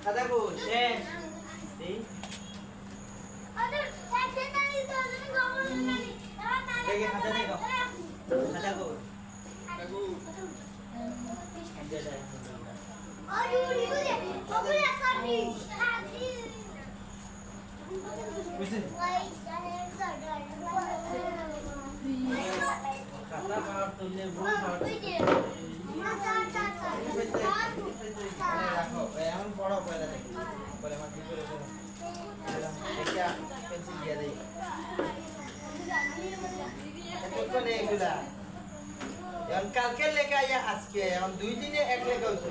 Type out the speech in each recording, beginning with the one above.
খাতা কো শেষ এই দেখে খাতা নেই কো খাতা কো খাতা পাওয়ার তুললে বই রাখো এখন বড় পয়লা দেখি বলে আমার কি করে এটা পেন্সিল দিয়ে দেই এত করে এগুলা এখন কালকে লেখা আয়া আজকে এখন দুই দিনে এক লেখা হইছে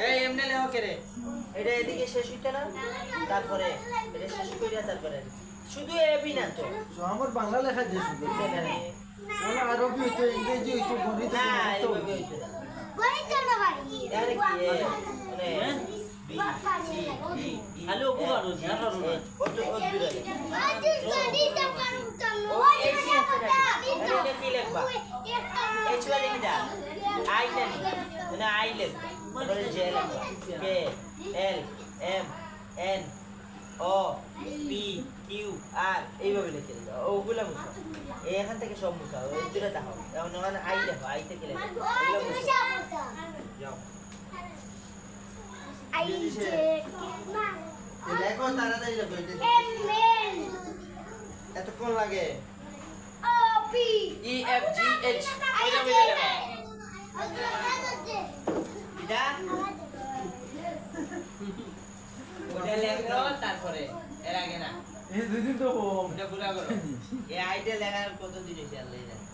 এই এমনে লেখো কে রে এটা এদিকে শেষ হইতো না তারপরে এটা শেষ কইরা তারপরে শুধু এবি না তো আমার বাংলা লেখা যে শুধু ওলা আরবি হইতো ইংরেজি হইতো গণিত না হইতো এইভাবে হইতো না গণিত কেন পারি আরে কি মানে B C D hello Kumar না করো না কত দূরে আজ গণিত পারু তো ও এই কি আছে এটা কি লিখবা এইচ ওয়ালি কি দা আই না না আই লিখ তারপরে জে লিখবা K L M N O P Q R এইভাবে লিখে দাও ওগুলা মুছা এখান থেকে সব মুছা ওই দুটো দাও এখন ওখানে আই লেখো আই থেকে লেখো এগুলো মুছা যাও আই জে লেখো তাড়াতাড়ি লেখো এম এন এতক্ষণ লাগে O P E F G H I এটা জে মিলে লেখো এটা ওটা লেখো তারপরে এর আগে না এই দুই দিন তো ওটা পুরা করো এই আইডিয়া লেখার কত দিন হইছে আল্লাহ জানে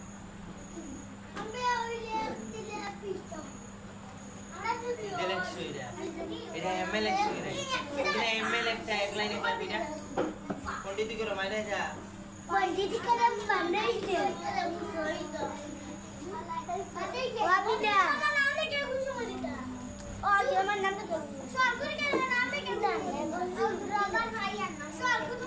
আমি ওইলে দিলে পিস্তো আমরা যদি ইন্টেলেক্ট হইরা এটা এমএলএক্স হইরা এটা এমএলএক্স এক লাইনে পাবি না পণ্ডিত করো মাইনা যা পণ্ডিত করে বানাইছে ওয়াবিদা নাম লেখা খুশি মজিদা ও আমার নামটা তো সরকারি কেন নাম লেখা জানে রবার ভাই আর নাম সরকারি তো